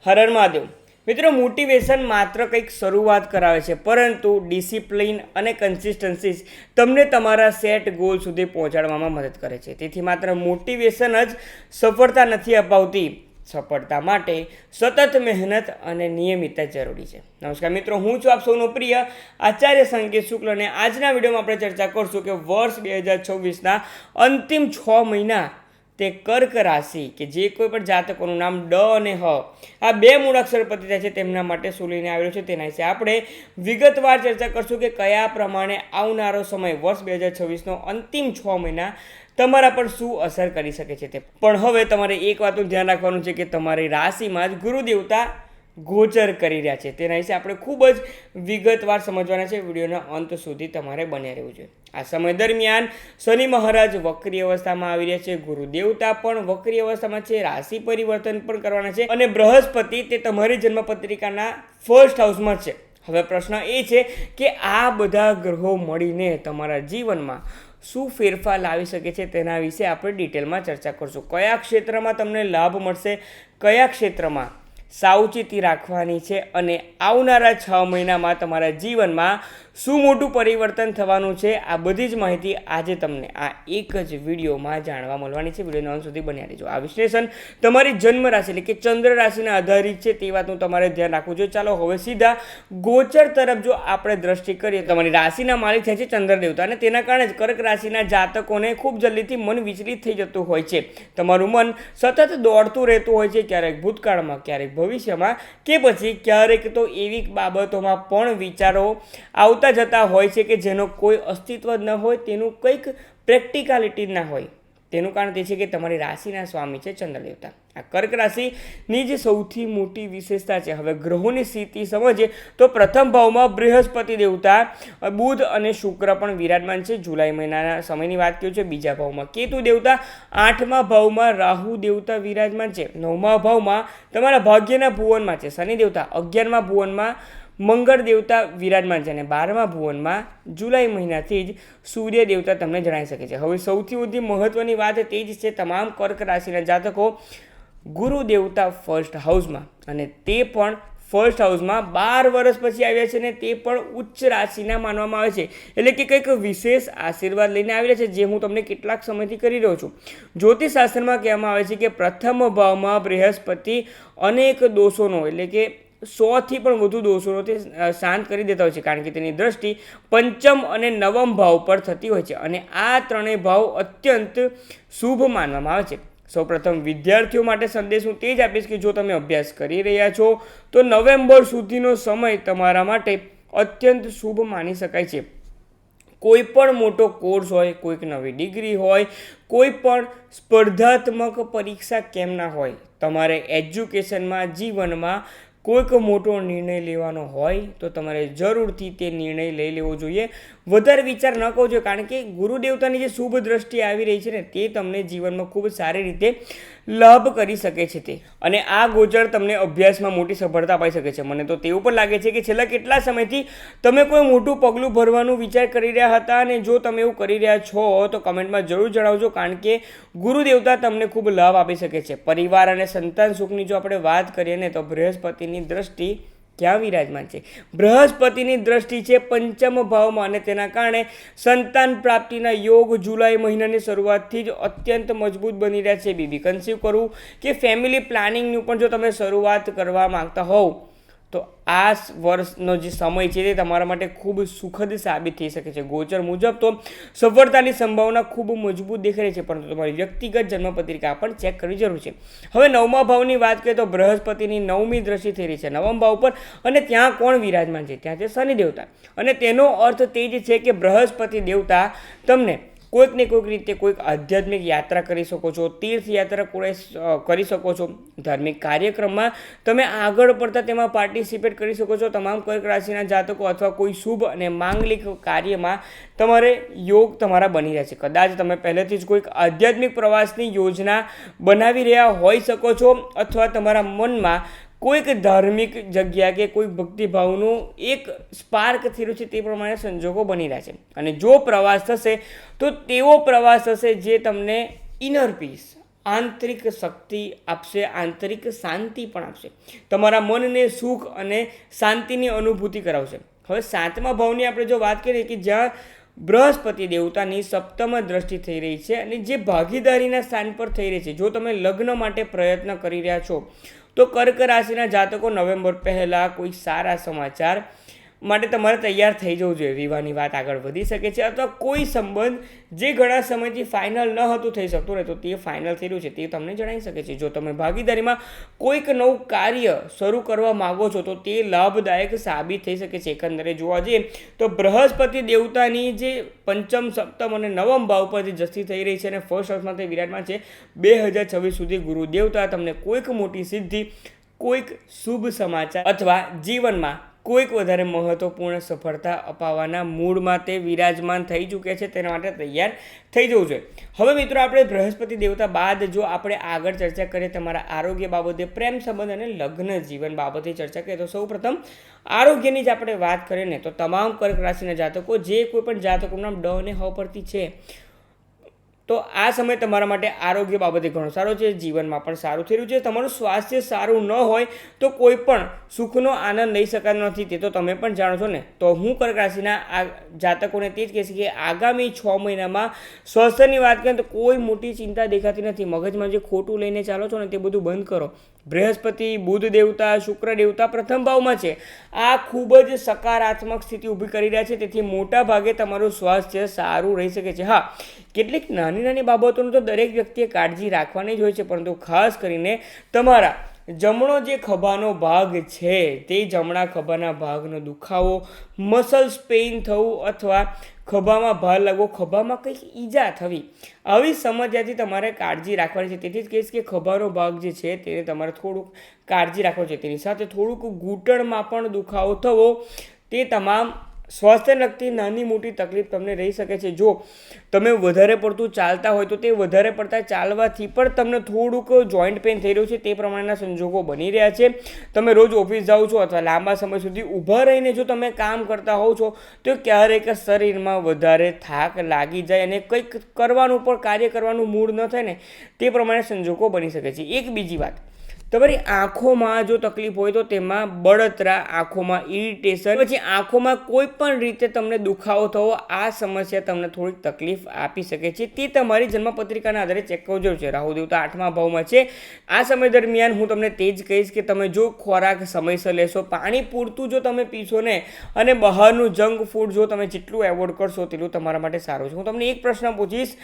હર હર મહાદેવ મિત્રો, મોટિવેશન માત્ર કંઈક શરૂઆત કરાવે છે, પરંતુ ડિસિપ્લિન અને કન્સિસ્ટન્સી તમને તમારા સેટ ગોલ સુધી પહોંચાડવામાં મદદ કરે છે. તેથી માત્ર મોટિવેશન જ સફળતા નથી અપાવતી. સફળતા માટે સતત મહેનત અને નિયમિતતા જરૂરી છે. નમસ્કાર મિત્રો, હું છું આપ સૌનો પ્રિય આચાર્ય સંકેત શુક્લ અને આજના વિડીયોમાં આપણે ચર્ચા કરશું કે વર્ષ 2026ના અંતિમ 6 મહિના તે કર્ક રાશિ કે જે કોઈ પણ જાતકોનું નામ ડ અને હ આ બે મૂળાક્ષર પતિ થાય છે તેમના માટે શું લઈને આવેલો છે તેના વિશે આપણે વિગતવાર ચર્ચા કરશું કે કયા પ્રમાણે આવનારો સમય વર્ષ 2026નો અંતિમ 6 મહિના તમારા પર શું અસર કરી શકે છે તે. પણ હવે તમારે એક વાતનું ધ્યાન રાખવાનું છે કે તમારી રાશિમાં જ ગુરુ દેવતા ગોચર કરી રહ્યા છે. તેના વિશે આપણે ખૂબ જ વિગતવાર સમજવાના છે. વિડીયોના અંત સુધી તમારે બન્યા રહેવું જોઈએ. આ સમય દરમિયાન શનિ મહારાજ વક્રી અવસ્થામાં આવી રહ્યા છે, ગુરુ દેવતા પણ વક્રી અવસ્થામાં છે, રાશિ પરિવર્તન પણ કરવાના છે અને બૃહસ્પતિ તે તમારી જન્મપત્રિકાના ફર્સ્ટ હાઉસમાં છે. હવે પ્રશ્ન એ છે કે આ બધા ગ્રહો મળીને તમારા જીવનમાં શું ફેરફાર લાવી શકે છે તેના વિશે આપણે ડિટેલમાં ચર્ચા કરશું. કયા ક્ષેત્રમાં તમને લાભ મળશે, કયા ક્ષેત્રમાં સાવચેતી રાખવાની છે અને આવનારા 6 મહિનામાં તમારા જીવનમાં શું મોટું પરિવર્તન થવાનું છે, આ બધી જ માહિતી આજે તમને આ એક જ વિડીયોમાં જાણવા મળવાની છે. વિડીયોના અંત સુધી બન્યા રહેજો. આ વિશ્લેષણ તમારી જન્મ રાશિ એટલે કે ચંદ્ર રાશિના આધારિત છે તે વાતનું તમારે ધ્યાન રાખવું જોઈએ. ચાલો હવે સીધા ગોચર તરફ જો આપણે દ્રષ્ટિ કરીએ, તમારી રાશિના માલિક થાય છે ચંદ્ર દેવતા અને તેના કારણે જ કર્ક રાશિના જાતકોને ખૂબ જલ્દીથી મન વિચલિત થઈ જતું હોય છે. તમારું મન સતત દોડતું રહેતું હોય છે, ક્યારેક ભૂતકાળમાં, ક્યારેક ભવિષ્યમાં કે પછી ક્યારેક તો એવી બાબતોમાં પણ વિચારો આવતા જતા હોય છે કે જેનો કોઈ અસ્તિત્વ જ ન હોય, તેનું કંઈક પ્રેક્ટિકાલિટી ના હોય. તેનું કારણ તે છે કે તમારી રાશિના સ્વામી છે ચંદ્ર દેવતા. આ કર્ક રાશિની જે સૌથી મોટી વિશેષતા છે, હવે ગ્રહોની સ્થિતિ સમજીએ તો પ્રથમ ભાવમાં બૃહસ્પતિ દેવતા, બુધ અને શુક્ર પણ વિરાજમાન છે. જુલાઈ મહિનાના સમયની વાત કરું છે. બીજા ભાવમાં કેતુ દેવતા, 8મા ભાવમાં રાહુ દેવતા વિરાજમાન છે. 9મા ભાવમાં તમારા ભાગ્યના ભુવનમાં છે શનિ દેવતા, 11મા ભુવનમાં મંગળ દેવતા વિરાજમાન છે અને 12મા ભુવનમાં જુલાઈ મહિનાથી જ સૂર્ય દેવતા તમને જણાવી શકે છે. હવે સૌથી વધુ મહત્વની વાત તે જ છે, તમામ કર્ક રાશિના જાતકો ગુરુ દેવતા ફર્સ્ટ હાઉસમાં, અને તે પણ ફર્સ્ટ હાઉસમાં 12 વર્ષ પછી આવ્યા છે અને તે પણ ઉચ્ચ રાશિના માનવામાં આવે છે. એટલે કે કંઈક વિશેષ આશીર્વાદ લઈને આવી રહ્યા છે, જે હું તમને કેટલાક સમયથી કરી રહ્યો છું. જ્યોતિષશાસ્ત્રમાં કહેવામાં આવે છે કે પ્રથમ ભાવમાં બૃહસ્પતિ અનેક દોષોનો એટલે કે 100થી પણ વધુ દોષોનો તે શાંત કરી દેતા હોય છે, કારણ કે તેની દ્રષ્ટિ પંચમ અને નવમ ભાવ પર થતી હોય છે અને આ ત્રણેય ભાવ અત્યંત શુભ માનવામાં આવે છે. સૌપ્રથમ વિદ્યાર્થીઓ માટે સંદેશ હું તે જ આપીશ કે જો તમે અભ્યાસ કરી રહ્યા છો તો નવેમ્બર સુધીનો સમય તમારા માટે અત્યંત શુભ માની શકાય છે. કોઈ પણ મોટો કોર્સ હોય, કોઈક નવી ડિગ્રી હોય, કોઈ પણ સ્પર્ધાત્મક પરીક્ષા કેમ ના હોય, તમારે એજ્યુકેશનમાં, જીવનમાં કોઈક મોટો નિર્ણય લેવાનો હોય તો તમારે જરૂરથી તે નિર્ણય લઈ લેવો જોઈએ. વધારે વિચાર ન કરવો જોઈએ, કારણ કે ગુરુ દેવતાની જે શુભ દ્રષ્ટિ આવી રહી છે ને તે તમને જીવનમાં ખૂબ સારી રીતે લાભ કરી શકે છે તે, અને આ ગોચર તમને અભ્યાસમાં મોટી સફળતા અપાઈ શકે છે. મને તો તેવું પણ લાગે છે કે છેલ્લા કેટલા સમયથી તમે કોઈ મોટું પગલું ભરવાનું વિચાર કરી રહ્યા હતા, અને જો તમે એવું કરી રહ્યા છો તો કમેન્ટમાં જરૂર જણાવજો, કારણ કે ગુરુ દેવતા તમને ખૂબ લાભ આપી શકે છે. પરિવાર અને સંતાન સુખની જો આપણે વાત કરીએ ને તો બૃહસ્પતિની દ્રષ્ટિ ક્યાં વિરાજમાન છે? બૃહસ્પતિની દ્રષ્ટિ છે પંચમ ભાવમાં, અને તેના કારણે સંતાન પ્રાપ્તિના યોગ જુલાઈ મહિનાની શરૂઆતથી જ અત્યંત મજબૂત બની રહ્યા છે. બેબી કન્સીવ કરવું કે ફેમિલી પ્લાનિંગનું પણ જો તમે શરૂઆત કરવા માંગતા હોવ તો આ વર્ષનો જે સમય છે તે તમારા માટે ખૂબ સુખદ સાબિત થઈ શકે છે. ગોચર મુજબ તો સફળતાની સંભાવના ખૂબ મજબૂત દેખાય છે, પરંતુ તમારી વ્યક્તિગત જન્મપત્રિકા પણ ચેક કરવી જરૂર છે. હવે 9મા ભાવની વાત કરીએ તો બૃહસ્પતિની 9મી દ્રષ્ટિ થઈ રહી છે 9મ ભાવ પર, અને ત્યાં કોણ વિરાજમાન છે? ત્યાં છે શનિ દેવતા, અને તેનો અર્થ તે જ છે કે બૃહસ્પતિ દેવતા તમને કોઈક ને કોઈક રીતે કોઈક આધ્યાત્મિક યાત્રા કરી શકો છો, તીર્થયાત્રા કરી શકો છો, ધાર્મિક કાર્યક્રમમાં તમે આગળ પડતા તેમાં પાર્ટિસિપેટ કરી શકો છો. તમામ કર્ક રાશિના જાતકો અથવા કોઈ શુભ અને માંગલિક કાર્યમાં તમારે યોગ તમારા બની રહ્યા છે. કદાચ તમે પહેલેથી જ કોઈક આધ્યાત્મિક પ્રવાસની યોજના બનાવી રહ્યા હોઈ શકો છો, અથવા તમારા મનમાં કોઈક ધાર્મિક જગ્યા કે કોઈ ભક્તિભાવનું એક સ્પાર્ક થયેલું છે, તે પ્રમાણે સંજોગો બની રહ્યા છે. અને જો પ્રવાસ થશે તો તેવો પ્રવાસ થશે જે તમને ઇનર પીસ, આંતરિક શક્તિ આપશે, આંતરિક શાંતિ પણ આપશે, તમારા મનને સુખ અને શાંતિની અનુભૂતિ કરાવશે. હવે 7મા ભાવની આપણે જો વાત કરીએ કે જ્યાં બૃહસ્પતિ દેવતાની સપ્તમ દ્રષ્ટિ થઈ રહી છે અને જે ભાગીદારીના સ્થાન પર થઈ રહી છે, જો તમે લગ્ન માટે પ્રયત્ન કરી રહ્યા છો તો કર્ક રાશિના જાતકો નવેમ્બર પહેલાં કોઈ સારા સમાચાર માટે તમારે તૈયાર થઈ જવું જોઈએ. વિવાહની વાત આગળ વધી શકે છે અથવા કોઈ સંબંધ જે ઘણા સમયથી ફાઇનલ ન હતું થઈ શકતું ને તો તે ફાઇનલ થઈ રહ્યું છે તે તમને જણાવી શકે છે. જો તમે ભાગીદારીમાં કોઈક નવું કાર્ય શરૂ કરવા માગો છો તો તે લાભદાયક સાબિત થઈ શકે છે. એકંદરે જોવા જઈએ તો બૃહસ્પતિ દેવતાની જે પંચમ, સપ્તમ અને નવમ ભાવ પરથી જસ્તી થઈ રહી છે અને ફર્સ્ટ હાઉસમાં તે વિરાજમાન છે. 2026 સુધી ગુરુ દેવતા તમને કોઈક મોટી સિદ્ધિ, કોઈક શુભ સમાચાર અથવા જીવનમાં કોઈક વધારે મહત્વપૂર્ણ સફળતા અપાવવાના મૂડમાં તે વિરાજમાન થઈ ચૂક્યા છે, તેના માટે તૈયાર થઈ જવું જોઈએ. હવે મિત્રો આપણે બૃહસ્પતિ દેવતા બાદ જો આપણે આગળ ચર્ચા કરીએ તમારા આરોગ્ય બાબતે, પ્રેમ સંબંધ અને લગ્ન જીવન બાબતે ચર્ચા કરીએ તો સૌપ્રથમ આરોગ્યની જ આપણે વાત કરીએ ને તો તમામ કર્ક રાશિના જાતકો જે કોઈ પણ જાતકોનું નામ ડ અને હ પરથી છે તો આ સમય તમારા માટે આરોગ્ય બાબતે ઘણો સારો છે. જીવનમાં પણ સારું થઈ રહ્યું છે. તમારું સ્વાસ્થ્ય સારું ન હોય તો કોઈ પણ સુખનો આનંદ લઈ શકાતો નથી, તે તો તમે પણ જાણો છો ને. તો હું કર્ક રાશિના આ જાતકોને તે જ કહીશ કે આગામી 6 મહિનામાં સ્વાસ્થ્યની વાત કરીએ તો કોઈ મોટી ચિંતા દેખાતી નથી. મગજમાં જે ખોટું લઈને ચાલો છો ને તે બધું બંધ કરો. બૃહસ્પતિ, બુધ દેવતા, શુક્ર દેવતા પ્રથમ ભાવમાં છે. આ ખૂબ જ સકારાત્મક સ્થિતિ ઊભી કરી રહ્યા છે, તેથી મોટા ભાગે તમારું સ્વાસ્થ્ય સારું રહી શકે છે. હા, કેટલીક નાની નાની બાબતોનું તો દરેક વ્યક્તિએ કાળજી રાખવાની જ હોય છે, પરંતુ ખાસ કરીને તમારા જમણો જે ખભાનો ભાગ છે તે જમણા ખભાના ભાગનો દુખાવો, મસલ્સ પેઇન થવું અથવા ખભામાં ભાર લાગવો, ખભામાં કંઈક ઈજા થવી, આવી સમસ્યાથી તમારે કાળજી રાખવાની છે. તેથી જ કહીશ કે ખભાનો ભાગ જે છે તેને તમારે થોડુંક કાળજી રાખવાની છે. તેની સાથે થોડુંક ઘૂંટણમાં પણ દુખાવો થવો, તે તમામ સ્વાસ્થ્યને લગતી નાની મોટી તકલીફ તમને રહી શકે છે. જો તમે વધારે પડતું ચાલતા હોય તો તે વધારે પડતા ચાલવાથી પણ તમને થોડુંક જોઈન્ટ પેઇન થઈ રહ્યું છે, તે પ્રમાણેના સંજોગો બની રહ્યા છે. તમે રોજ ઓફિસ જાઓ છો અથવા લાંબા સમય સુધી ઊભા રહીને જો તમે કામ કરતા હોવ છો તો ક્યારેક શરીરમાં વધારે થાક લાગી જાય અને કંઈક કરવાનું પણ કાર્ય કરવાનું મૂડ ન થાય ને તે પ્રમાણે સંજોગો બની શકે છે. એક બીજી વાત, તમારી આંખોમાં જો તકલીફ હોય તો તેમાં બળતરા, આંખોમાં ઇરિટેશન, પછી આંખોમાં કોઈ પણ રીતે તમને દુખાવો થવો, આ સમસ્યા તમને થોડીક તકલીફ આપી શકે છે. તે તમારી જન્મપત્રિકાના આધારે ચેક કરવું જરૂર છે. રાહુ દેવતા 8મા ભાવમાં છે. આ સમય દરમિયાન હું તમને તે જ કહીશ કે તમે જો ખોરાક સમયસર લેશો, પાણી પૂરતું જો તમે પીશો ને અને બહારનું જંક ફૂડ જો તમે જેટલું એવોર્ડ કરશો તેટલું તમારા માટે સારું છે. હું તમને એક પ્રશ્ન પૂછીશ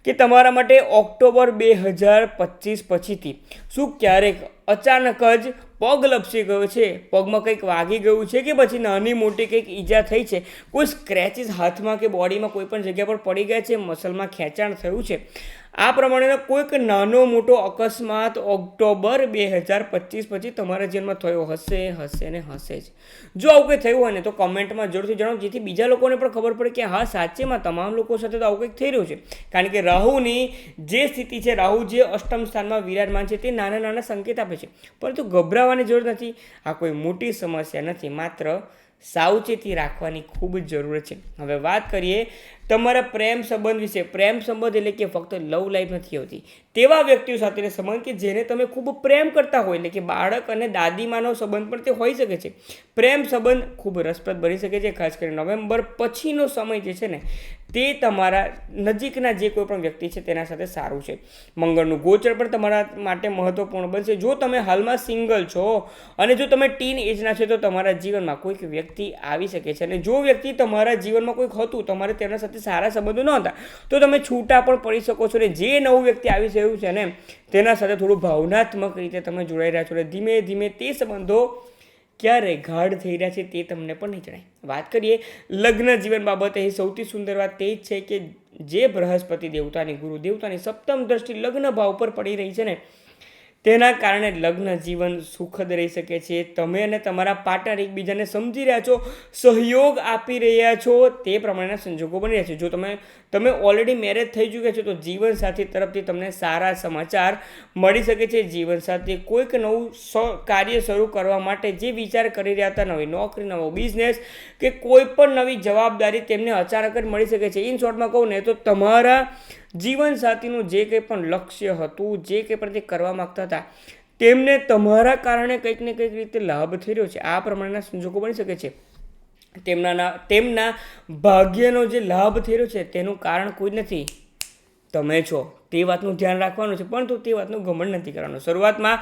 કે તમારા માટે ઓક્ટોબર 2025 પછીથી શું ક્યારેક અચાનક જ પગ લપસી ગયો છે, પગમાં કંઈક વાગી ગયું છે કે પછી નાની મોટી કંઈક ઈજા થઈ છે, કોઈ સ્ક્રેચીસ હાથમાં કે બોડીમાં કોઈ પણ જગ્યા પર પડી ગયા છે, મસલમાં ખેંચાણ થયું છે, આ પ્રમાણેનો કોઈક નાનો મોટો અકસ્માત ઓક્ટોબર 2025 પછી તમારા જીવનમાં થયો હશે ને હશે જ. જો આવું કંઈ થયું હોય ને તો કમેન્ટમાં જરૂરથી જણાવો, જેથી બીજા લોકોને પણ ખબર પડે કે હા સાચેમાં તમામ લોકો સાથે તો આવું કંઈક થઈ રહ્યું છે. કારણ કે રાહુની જે સ્થિતિ છે, રાહુ જે અષ્ટમ સ્થાનમાં વિરાજમાન છે તે નાના નાના સંકેત આપે છે, પરંતુ ગભરાવાની જરૂર નથી. આ કોઈ મોટી સમસ્યા નથી, માત્ર સાવચેતી રાખવાની ખૂબ જ જરૂર છે. હવે વાત કરીએ તમારા પ્રેમ સંબંધ વિશે. પ્રેમ સંબંધ એટલે કે ફક્ત લવ લાઈફ નથી હોતી, તેવા વ્યક્તિઓ સાથેનો સંબંધ કે જેને તમે ખૂબ પ્રેમ કરતા હોય, એટલે કે બાળક અને દાદીમાનો સંબંધ પણ તે હોઈ શકે છે. પ્રેમ સંબંધ ખૂબ રસપ્રદ બની શકે છે. ખાસ કરીને નવેમ્બર પછીનો સમય જે છે ને તે તમારા નજીકના જે કોઈ પણ વ્યક્તિ છે તેના સાથે સારું છે. મંગળનું ગોચર પણ તમારા માટે મહત્વપૂર્ણ બનશે. જો તમે હાલમાં સિંગલ છો અને જો તમે ટીન એજના છો તો તમારા જીવનમાં કોઈક વ્યક્તિ આવી શકે છે, અને જો વ્યક્તિ તમારા જીવનમાં કોઈક હતું, તમારે તેના સાથે સારા સંબંધો ન હતા તો તમે છૂટા પણ પડી શકો છો. ને જે નવું વ્યક્તિ આવી રહ્યું છે ને તેના સાથે થોડું ભાવનાત્મક રીતે તમે જોડાઈ રહ્યા છો, અને ધીમે ધીમે તે સંબંધો ક્યારે ગાઢ થઈ રહ્યા છે તે તમને પણ નહીં જણાય. વાત કરીએ લગ્ન જીવન બાબતે, સૌથી સુંદર વાત તે જ છે કે જે બૃહસ્પતિ દેવતાની, ગુરુ દેવતાની સપ્તમ દ્રષ્ટિ લગ્ન ભાવ પર પડી રહી છે ને તેના કારણે લગ્ન જીવન સુખદ રહી શકે છે. તમે અને તમારા પાર્ટનર એકબીજાને સમજી રહ્યા છો, સહયોગ આપી રહ્યા છો, તે પ્રમાણેના સંજોગો બની રહ્યા છે. જો તમે ઓલરેડી મેરેજ થઈ ચૂક્યા છો તો જીવનસાથી તરફથી તમને સારા સમાચાર મળી શકે છે. જીવનસાથી કોઈક નવું કાર્ય શરૂ કરવા માટે જે વિચાર કરી રહ્યા હતા, નવી નોકરી, નવો બિઝનેસ કે કોઈ પણ નવી જવાબદારી તેમને અચાનક જ મળી શકે છે. ઇન શોર્ટમાં કહું ને તો તમારા જીવનસાથીનું જે કંઈ પણ લક્ષ્ય હતું, જે કંઈ પણ તે કરવા માગતા હતા, તેમને તમારા કારણે કંઈક ને કંઈક રીતે લાભ થઈ રહ્યો છે. આ પ્રમાણેના સંજોગો બની શકે છે. તેમના ભાગ્યનો જે લાભ થઈ રહ્યો છે તેનું કારણ કોઈ નથી, તમે છો. તે વાતનું ધ્યાન રાખવાનું છે, પરંતુ તે વાતનું ઘમંડ નથી કરવાનું. શરૂઆતમાં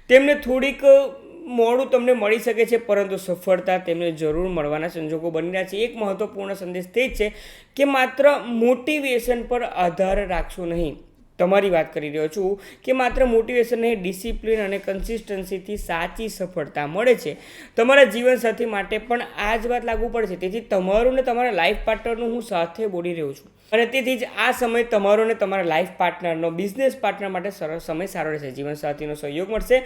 તેમને થોડીક મોડું તમને મળી શકે છે, પરંતુ સફળતા તેમને જરૂર મળવાના સંજોગો બની રહ્યા છે. એક મહત્વપૂર્ણ સંદેશ તે છે કે માત્ર મોટિવેશન પર આધાર રાખશો નહીં. તમારી વાત કરી રહ્યો છું કે માત્ર મોટિવેશન નહીં, ડિસિપ્લિન અને કન્સિસ્ટન્સીથી સાચી સફળતા મળે છે. તમારા જીવનસાથી માટે પણ આ જ વાત લાગુ પડે છે. તેથી તમારું ને તમારા લાઈફ પાર્ટનરનું હું સાથે બોલી રહ્યો છું, અને તેથી જ આ સમય તમારો ને તમારા લાઈફ પાર્ટનરનો, બિઝનેસ પાર્ટનર માટે સમય સારો રહેશે. જીવનસાથીનો સહયોગ મળશે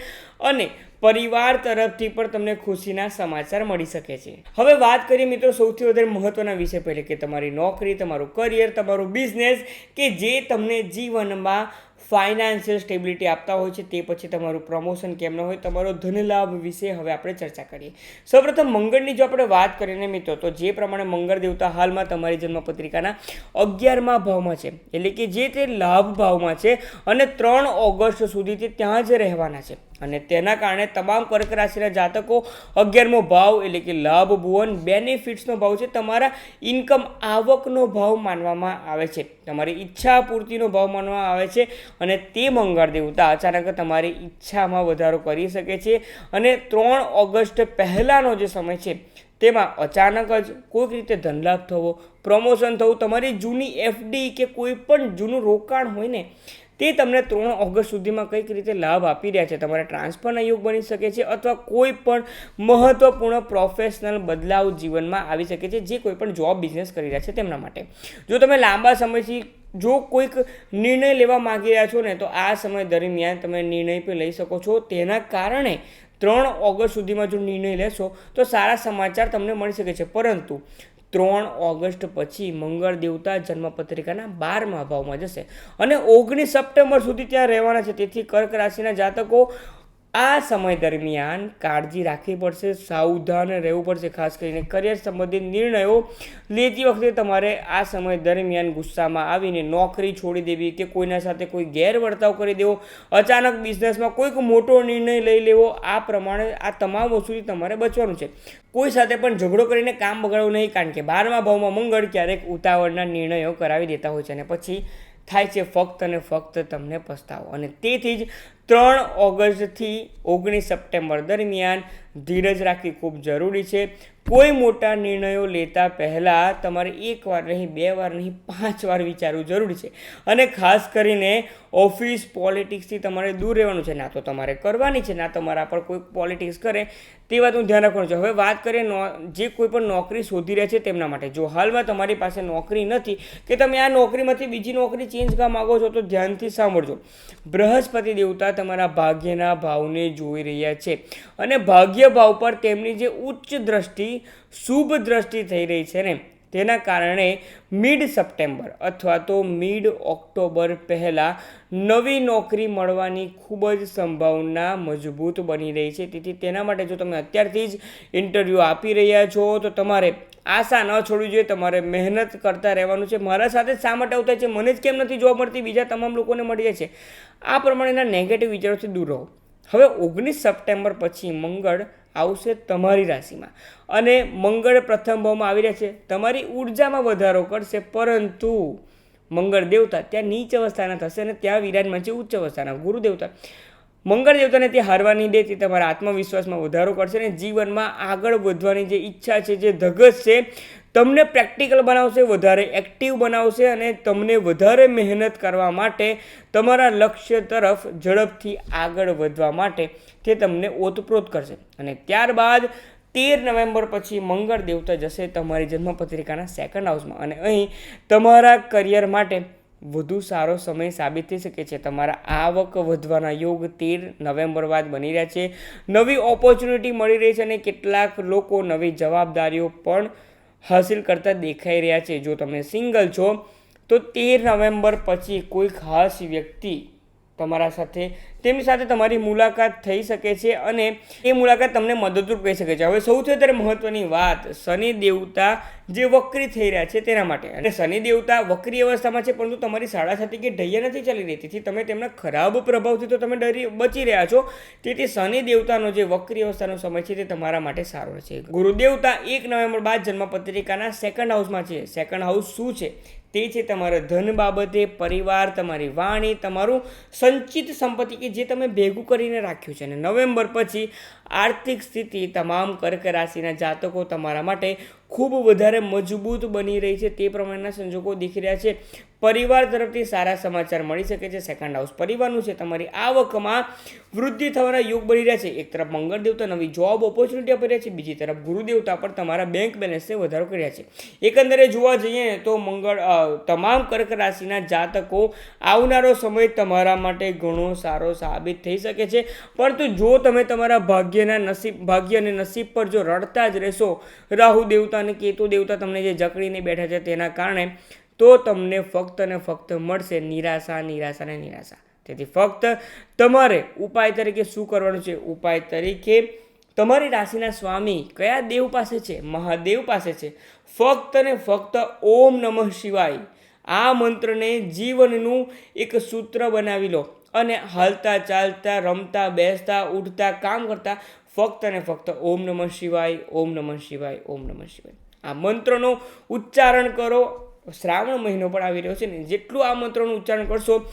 અને પરિવાર તરફથી પણ તમને ખુશીના સમાચાર મળી શકે છે. હવે વાત કરીએ મિત્રો સૌથી વધારે મહત્વના વિષય પહેલે કે તમારી નોકરી, તમારું કરિયર, તમારું બિઝનેસ કે જે તમને જીવનમાં ફાઇનાન્શિયલ સ્ટેબિલિટી આપતા હોય છે. તે પછી તમારું પ્રમોશન કેમ ન હોય, તમારો ધનલાભ વિશે હવે આપણે ચર્ચા કરીએ. સૌપ્રથમ મંગળની જો આપણે વાત કરીએ મિત્રો, તો જે પ્રમાણે મંગળ દેવતા હાલમાં તમારી જન્મપત્રિકાના 11મા ભાવમાં છે, એટલે કે જે તે લાભ ભાવમાં છે, અને 3 ઓગસ્ટ સુધી તે ત્યાં જ રહેવાના છે. અને તેના કારણે તમામ કર્ક રાશિના જાતકો 11મો ભાવ એટલે કે લાભ ભુવન બેનિફિટ્સનો ભાવ છે, તમારા ઇન્કમ આવકનો ભાવ માનવામાં આવે છે, તમારી ઈચ્છા પૂર્તિનો ભાવ માનવામાં આવે છે. અને તે મંગળ દેવતા અચાનક તમારી ઈચ્છામાં વધારો કરી શકે છે. અને 3 ઓગસ્ટ પહેલાંનો જે સમય છે તેમાં અચાનક જ કોઈક રીતે ધનલાભ થવો, પ્રમોશન થવું, તમારી જૂની એફડી કે કોઈ પણ જૂનું રોકાણ હોય ને તે તમને 3 ઓગસ્ટ સુધીમાં કંઈક રીતે લાભ આપી રહ્યા છે. તમારે ટ્રાન્સફરના યોગ બની શકે છે, અથવા કોઈ પણ મહત્વપૂર્ણ પ્રોફેશનલ બદલાવ જીવનમાં આવી શકે છે, જે કોઈ પણ જોબ બિઝનેસ કરી રહ્યા છે તેમના માટે. જો તમે લાંબા સમયથી જો કોઈક નિર્ણય લેવા માગી રહ્યા છો ને, તો આ સમય દરમિયાન તમે નિર્ણય પણ લઈ શકો છો. તેના કારણે 3 ઓગસ્ટ સુધીમાં જો નિર્ણય લેશો તો સારા સમાચાર તમને મળી શકે છે. પરંતુ 3 ઓગસ્ટ પછી મંગળ દેવતા જન્મપત્રિકાના 12મા ભાવમાં જશે અને 19 સપ્ટેમ્બર સુધી ત્યાં રહેવાના છે. તેથી કર્ક રાશિના જાતકો આ સમય દરમિયાન કાળજી રાખવી પડશે, સાવધાન રહેવું પડશે. ખાસ કરીને કરિયર સંબંધિત નિર્ણયો લેતી વખતે તમારે આ સમય દરમિયાન ગુસ્સામાં આવીને નોકરી છોડી દેવી કે કોઈના સાથે કોઈ ગેરવર્તાવ કરી દેવો, અચાનક બિઝનેસમાં કોઈક મોટો નિર્ણય લઈ લેવો, આ પ્રમાણે આ તમામ વસ્તુથી તમારે બચવાનું છે. કોઈ સાથે પણ ઝઘડો કરીને કામ બગાડવું નહીં, કારણ કે 12મા ભાવમાં મંગળ ક્યારેક ઉતાવળના નિર્ણયો કરાવી દેતા હોય છે અને પછી થાય છે ફક્ત અને ફક્ત તમને પસ્તાવો. અને તેથી જ 3 ઓગસ્ટથી 19 સપ્ટેમ્બર દરમિયાન ધીરજ રાખવી ખૂબ જરૂરી છે. કોઈ મોટા નિર્ણયો લેતા પહેલાં તમારે 1 વાર નહીં, 2 વાર નહીં, 5 વાર વિચારવું જરૂરી છે. અને ખાસ કરીને ઓફિસ પોલિટિક્સથી તમારે દૂર રહેવાનું છે. ના તો તમારે કરવાની છે, ના તમારા પર કોઈ પોલિટિક્સ કરે, તે વાતનું ધ્યાન રાખવાનું છે. હવે વાત કરીએ જે કોઈ પણ નોકરી શોધી રહ્યા છે તેમના માટે. જો હાલમાં તમારી પાસે નોકરી નથી કે તમે આ નોકરીમાંથી બીજી નોકરી ચેન્જ કરવા માગો છો, તો ધ્યાનથી સાંભળજો. બૃહસ્પતિ દેવતા તમારા ભાગ્યના ભાવને જોઈ રહ્યા છે, અને ભાગ્ય ભાવ પર તેમની જે ઉચ્ચ દ્રષ્ટિ, શુભ દ્રષ્ટિ થઈ રહી છે ને, તેના કારણે મિડ સપ્ટેમ્બર અથવા તો મિડ ઓક્ટોબર પહેલાં નવી નોકરી મળવાની ખૂબ જ સંભાવના મજબૂત બની રહી છે. તેથી તેના માટે જો તમે અત્યારથી જ ઇન્ટરવ્યૂ આપી રહ્યા છો તો તમારે આશા ન છોડવી જોઈએ, તમારે મહેનત કરતા રહેવાનું છે. મારા સાથે શા માટે આવતા છે, મને જ કેમ નથી જોબ મળતી, બીજા તમામ લોકોને મળી જાય છે, આ પ્રમાણેના નેગેટિવ વિચારોથી દૂર રહો. હવે 19 સપ્ટેમ્બર પછી મંગળ આવશે તમારી રાશિમાં, અને મંગળ પ્રથમ ભાવમાં આવી રહ્યા છે, તમારી ઉર્જામાં વધારો કરશે. પરંતુ મંગળ દેવતા ત્યાં નીચ અવસ્થાના થશે અને ત્યાં વિરાજમાન છે ઉચ્ચ અવસ્થાના ગુરુ દેવતા. મંગળ દેવતાને તે હારવા નહીં દે, તે તમારા આત્મવિશ્વાસમાં વધારો કરશે અને જીવનમાં આગળ વધવાની જે ઈચ્છા છે, જે ધગશ છે, તમને પ્રેક્ટિકલ બનાવશે, વધારે એક્ટિવ બનાવશે અને તમને વધારે મહેનત કરવા માટે, તમારા લક્ષ્ય તરફ ઝડપથી આગળ વધવા માટે તે તમને ઓતપ્રોત કરશે. અને ત્યારબાદ 13 નવેમ્બર પછી મંગળ દેવતા જશે તમારી જન્મપત્રિકાના 2nd હાઉસમાં, અને અહીં તમારા કરિયર માટે વધુ સારો સમય સાબિત થઈ શકે છે. તમારા આવક વધવાના યોગ 13 નવેમ્બર બાદ બની રહ્યા છે. નવી ઓપોર્ચ્યુનિટી મળી રહી છે અને કેટલાક લોકો નવી જવાબદારીઓ પણ હાસિલ કરતા દેખાઈ રહ્યા છે. જો તમે સિંગલ છો તો 13 નવેમ્બર પછી કોઈ ખાસ વ્યક્તિ તમારા સાથે તેમની સાથે તમારી મુલાકાત થઈ શકે છે અને એ મુલાકાત તમને મદદરૂપ કહી શકે છે. હવે સૌથી વધારે મહત્વની વાત, શનિ દેવતા જે વક્રી થઈ રહ્યા છે તેના માટે. અને શનિ દેવતા વક્રી અવસ્થામાં છે, પરંતુ તમારી સાડાસાતી કે ઢૈયા નથી ચાલી રહી, તેથી તમે તેમના ખરાબ પ્રભાવથી તો તમે બચી રહ્યા છો. તેથી શનિ દેવતાનો જે વક્રી અવસ્થાનો સમય છે તે તમારા માટે સારો છે. ગુરુ દેવતા 1 નવેમ્બર બાદ જન્મ પત્રિકાના સેકન્ડ હાઉસમાં છે. સેકન્ડ હાઉસ શું છે? તે છે તમારા ધન બાબતે, પરિવાર, તમારી વાણી, તમારું સંચિત સંપત્તિ કે જે તમે ભેગું કરીને રાખ્યું છે. અને નવેમ્બર પછી આર્થિક સ્થિતિ તમામ કર્ક રાશિના જાતકો તમારા માટે ખૂબ વધારે મજબૂત બની રહી છે. તે પ્રમાણેના સંજોગો દેખી રહ્યા છે. પરિવાર તરફથી સારા સમાચાર મળી શકે છે. સેકન્ડ હાઉસ પરિવારનું છે. તમારી આવકમાં વૃદ્ધિ થવાના યોગ બની રહ્યા છે. એક તરફ મંગળ દેવતા નવી જોબ ઓપોર્ચ્યુનિટી આપી રહ્યા છે, બીજી તરફ ગુરુ દેવતા પર તમારા બેંક બેલેન્સને વધારો કરી રહ્યા છે. એકંદરે જોવા જઈએ તો તમામ કર્ક રાશિના જાતકો આવનારો સમય તમારા માટે ઘણો સારો સાબિત થઈ શકે છે. પરંતુ જો તમે તમારા ભાગ્ય અને નસીબ પર જો રડતા જ રહેશો, રાહુ દેવતા અને કેતુ દેવતા તમને જે જકડીને બેઠા છે તેના કારણે, તો તમને ફક્ત અને ફક્ત મળશે નિરાશા, નિરાશા ને નિરાશા. તેથી ફક્ત તમારે ઉપાય તરીકે શું કરવાનું છે? ઉપાય તરીકે તમારી રાશિના સ્વામી કયા દેવ પાસે છે? મહાદેવ પાસે છે. ફક્ત ને ફક્ત ઓમ નમઃ શિવાય આ મંત્રને જીવનનું એક સૂત્ર બનાવી લો અને હાલતા ચાલતા, રમતા, બેસતા, ઉઠતા, કામ કરતા ફક્ત ને ફક્ત ઓમ નમઃ શિવાય, ઓમ નમઃ શિવાય, ઓમ નમઃ શિવાય આ મંત્રનો ઉચ્ચારણ કરો. શ્રાવણ મહિનો પણ આવી રહ્યો છે ને, જેટલું આ મંત્રનું ઉચ્ચારણ કરશો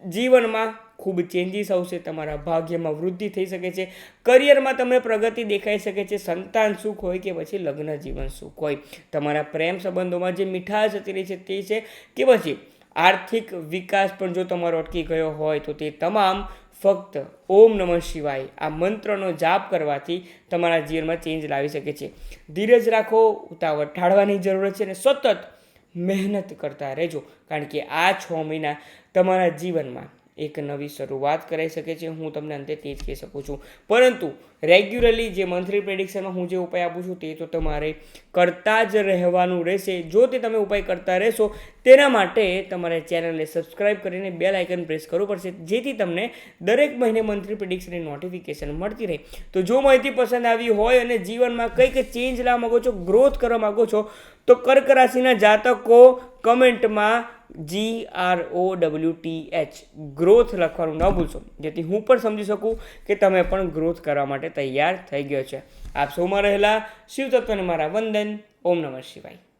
જીવનમાં ખૂબ ચેન્જીસ આવશે. તમારા ભાગ્યમાં વૃદ્ધિ થઈ શકે છે. કરિયરમાં તમને પ્રગતિ દેખાઈ શકે છે. સંતાન સુખ હોય કે પછી લગ્ન જીવન સુખ હોય, તમારા પ્રેમ સંબંધોમાં જે મીઠાશ જતી રહી છે તે છે, કે પછી આર્થિક વિકાસ પણ જો તમારો અટકી ગયો હોય તો તે તમામ ફક્ત ઓમ નમઃ શિવાય આ મંત્રનો જાપ કરવાથી તમારા જીવનમાં ચેન્જ લાવી શકે છે. ધીરજ રાખો, ઉતાવળ ટાળવાની જરૂર છે અને સતત મહેનત કરતા રહેજો, કારણ કે આ 6 મહિના તમારા જીવનમાં એક નવી શરૂઆત કરાવી શકે છે. હું તમને અંતે તે જ કહી શકું છું. પરંતુ રેગ્યુલરલી જે મંથલી પ્રેડિક્શનમાં હું જે ઉપાય આપું છું તે તો તમારે કરતા જ રહેવાનું રહેશે. જો તે તમે ઉપાય કરતા રહેશો, તેના માટે તમારે ચેનલને સબસ્ક્રાઇબ કરીને બેલ આઇકન પ્રેસ કરવું પડશે, જેથી તમને દરેક મહિને મંથલી પ્રેડિક્શનની નોટિફિકેશન મળતી રહે. તો જો માહિતી પસંદ આવી હોય અને જીવનમાં કંઈક ચેન્જ લાવવા માગો છો, ગ્રોથ કરવા માગો છો, તો કર્ક રાશિના જાતકો કમેન્ટમાં GROWTH ગ્રોથ લખવાનું ન ભૂલશો, જેથી હું પણ સમજી શકું કે તમે પણ ગ્રોથ કરવા માટે તૈયાર થઈ ગયો છે. આપ સૌમાં રહેલા શિવ તત્વને મારા વંદન. ઓમ નમઃ શિવાય.